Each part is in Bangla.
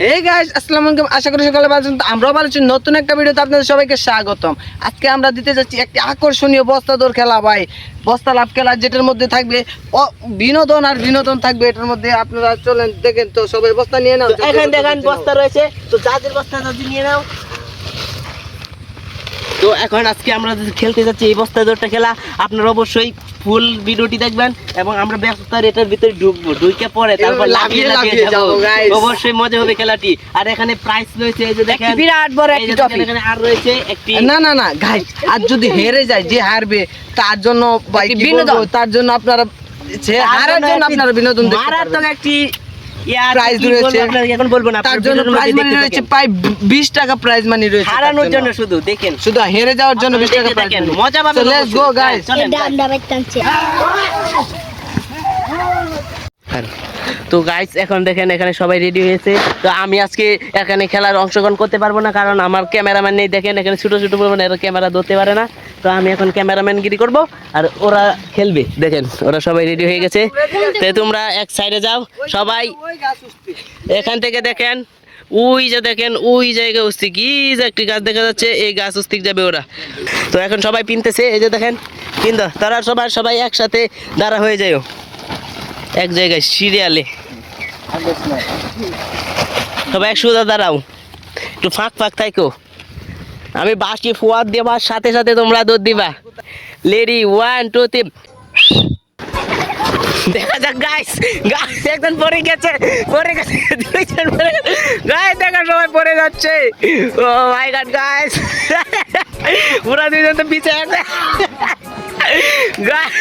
এই গাইস আসসালামু আলাইকুম, আশা করি সকালে ভালো আছেন। আমরাও ভালো আছি। নতুন একটা ভিডিওতে আপনাদের সবাইকে স্বাগতম। আজকে আমরা দিতে যাচ্ছি একটি আকর্ষণীয় বস্তা দৌড় খেলা ভাই, বস্তা লাভ খেলা, যেটার মধ্যে থাকবে বিনোদন আর বিনোদন থাকবে এটার মধ্যে। আপনারা চলেন দেখেন তো, সবাই বস্তা নিয়ে নাও। এখানে দেখেন বস্তা রয়েছে, তো যাদের বস্তা যদি নিয়ে নাও। তো এখন আজকে আমরা খেলতে যাচ্ছি এই বস্তা দৌড়টা খেলা। আপনারা অবশ্যই ফুল ভিডিওটি দেখবেন এবং আমরা ব্যস্ততার এটার ভিতরে ঢুকবো, ঢুকে পরে তারপর লাফিয়ে লাফিয়ে যাবো। অবশ্যই মজা হবে খেলাটি। আর এখানে প্রাইস রয়েছে, এই যে দেখেন বিরাট বড় একটা ট্রফি। এখানে আর রয়েছে একটি না গাইস, আর যদি হেরে যায়, যে হারবে তার জন্য ভাই বিনোদন, তার জন্য আপনারা হারার জন্য আপনারা বিনোদন দেখতে পারবেন। মারাত্মক একটি প্রাইজ রয়েছে, এখন বলবো না, তার জন্য প্রাইজ মানি রয়েছে প্রায় 20 টাকা প্রাইজ মানি রয়েছে। হারানোর জন্য শুধু দেখেন, শুধু হেরে যাওয়ার জন্য 20 টাকা প্রাইজ মানি। মজা পাবেন। Let's go guys. তো গাইস এখন দেখেন এখানে সবাই রেডি হয়েছে। তো আমি আজকে এখানে খেলার অংশগ্রহণ করতে পারবো না, কারণ আমার ক্যামেরাম্যান নেই। দেখেন এখানে ছোট ছোট বলবেন, এরা ক্যামেরা ধরতে পারে না। তো আমি এখন ক্যামেরাম্যানগিরি করব আর ওরা খেলবে। দেখেন ওরা সবাই রেডি হয়ে গেছে। তো তোমরা এক সাইডে যাও সবাই। এখান থেকে দেখেন ওই যে দেখেন ওই জায়গায় উস্তিক, কি যে একটি গাছ দেখা যাচ্ছে, এই গাছ উস্তিক যাবে ওরা। তো এখন সবাই পিনতেছে, এই যে দেখেন কিন্তু তারা সবাই একসাথে দাঁড়া হয়ে যায় এক জায়গায় সিরিয়ালে। সবাই একসাথে দাঁড়াও, একটু ফাঁক থাকো। আমি বাঁশটি ফোয়ার দেবার সাথে সাথে তোমরা দৌড় দিবা। লেডি 1 2 3। দেখা যাক গাইস, একজন পড়ে গেছে দুইজন পড়ে গেছে গাইস, দেখা সবাই পড়ে যাচ্ছে। ও মাই গড গাইস, পুরা দুইজন তো পিছে আছে গাইস।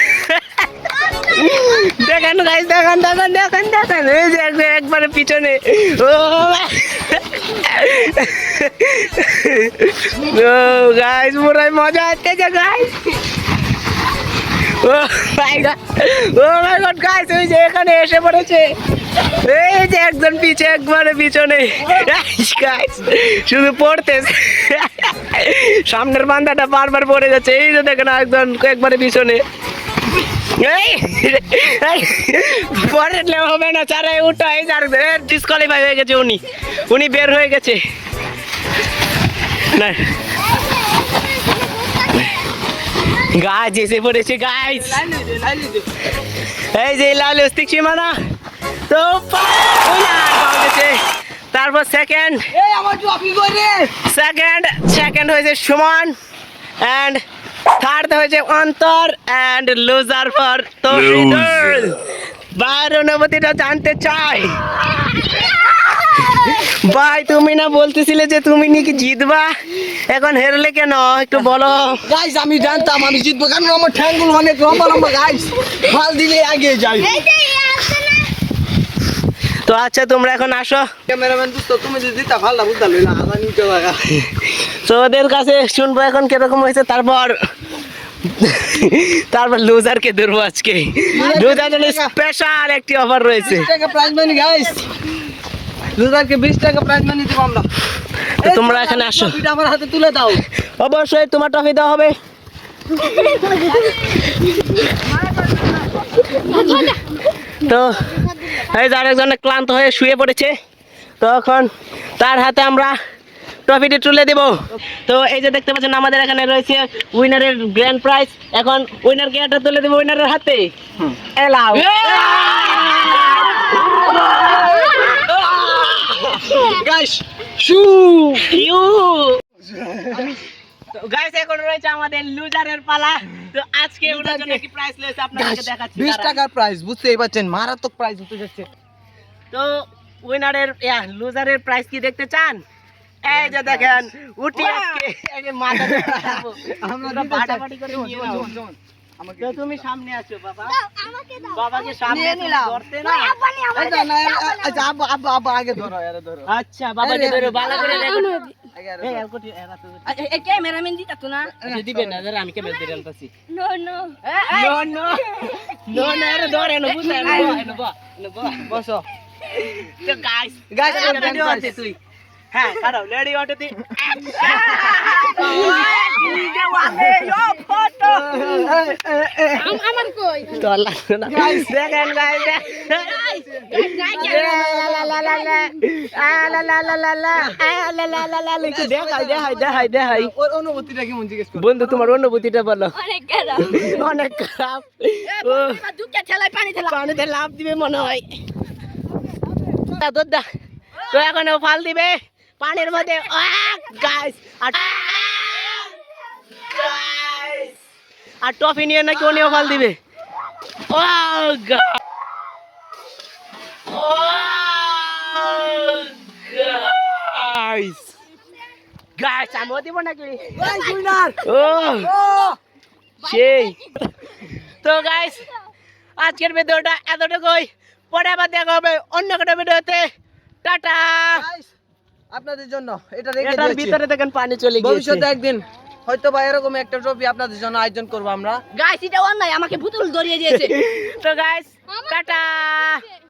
দেখেন গাইস, দেখেন এই যে একবারে পিছনে। ও গাইস পুরাই মজা হচ্ছে গাইস। ও মাই গড গাইস, ওই যে এখানে এসে পড়েছে, এই যে একজন পিছে একবারে পিছনে গাইস, শুধু পড়তেছে। সামনের বান্দাটা বারবার পড়ে যাচ্ছে, এই যে দেখেন একজন একবারে পিছনে। পড়লে হবে না, চারাই উঠা, এই ডিসকোয়ালিফাই হয়ে গেছে, উনি বের হয়ে গেছে। না গাছ এসে পড়েছে গাইস, এই যে লাল স্টিক সীমানা। তো তারপর সেকেন্ড হয়েছে সুমন, এন্ড থার্ড হয়েছে অন্তর, এন্ড লুজার ফর তৌহিদুল। ভাইয়ের অনুভূতিটা জানতে চাই ভাই। তুমি না বলতেছিলে যে তুমি নাকি জিতবা, এখন হেরলে কেন একটু বলো। গাইস আমি জানতাম আমি জিতবো, কারণ আমার ঠ্যাঙ্গুল অনেক লম্বা গাইস, ফাল দিলে আগে যাই। তো আচ্ছা তোমরা এখন আসো। ক্যামেরাম্যান দোস্ত, তুমি যদি জিতা ভালো বুঝতে লইলা আবার নিতে লাগা। তো ওদের কাছে শুনবো এখন কিরকম হয়েছে, তারপর লুজারকে ধরবো আজকে। লুজার জন্য স্পেশাল একটি অফার রয়েছে, 20 টাকা প্রাইজ মানি গাইস। লুজারকে 20 টাকা প্রাইজ মানি দেব আমরা। তো তোমরা এখানে আসো, ট্রফিটা আমার হাতে তুলে দাও। অবশ্যই তোমার ট্রফি দেওয়া হবে। তো এই যে আরেকজন ক্লান্ত হয়ে শুয়ে পড়েছে, তখন তার হাতে আমরা ট্রফিটি তুলে দেব। তো এই যে দেখতে পাচ্ছেন আমাদের এখানে রয়েছে উইনারের গ্র্যান্ড প্রাইজ। এখন উইনারকে এটা তুলে দেব উইনারের হাতে। এলাও গাইস শু ইউ। গাইস এখন রয়েছে আমাদের লুজারের পালা। তো আজকে ওনার জন্য কি প্রাইজ রয়েছে আপনাদেরকে দেখাচ্ছি। 20 টাকার প্রাইজ, বুঝতেই পারছেন, মারাত্মক প্রাইজ হতে যাচ্ছে। তো উইনারের লুজারের প্রাইজ কি দেখতে চান? এই যে দেখেন উঠি আজকে এই যে মাথা আমরা বাটাবাটি করে নিয়ে নাও। তো তুমি সামনে আসো বাবা, বাবাকে সামনে ধরতে না। আচ্ছা আব্বা আগে ধরো, এরা ধরো। আচ্ছা বাবাকে ধরো, ভালো করে দেখো। এই ক্যামেরাম্যান দিতা তো না দিবে না, আমি ক্যামেরা ধরে আনতাছি। নো নো আরে ধরে না, বুঝছ না, বসো। তো গাইস গাইস তুই হ্যাঁ কারো লেডি অটোতে আমার কই তোর লাগবে না দেখেন গাইস দেখাই ওর অনুভূতিটা কেমন জিজ্ঞেস করো বন্ধু তোমার অনুভূতিটা বলো অনেক খারাপ অনেক খারাপ দুঃখে ঠেলায় পানি ঠেলা পানিতে লাভ দিবে মনে হয় দোদ্দা তো এখন ও ফাল দিবে পানির মধ্যে গাইস আর টফি নিয়ে নাকি উনিও ফাল দিবে ও গাইস গাইস আমিও দিব নাকি ও সেই তো গাইস আজকের ভিডিওটা এতটুকুই পরে আবার দেখা হবে অন্য একটা ভিডিওতে টাটা Guys, আপনাদের জন্য এটা রেখে এটার দিয়েছি ভিতরে দেখেন পানি চলে গিয়েছে ভবিষ্যতে একদিন হয়তো বা এরকম একটা ট্রফি আপনাদের জন্য আয়োজন করবো আমরা গাইস এটা অন্যায় আমাকে ভুতুল ধরিয়ে দিয়েছে তো গাইস টাটা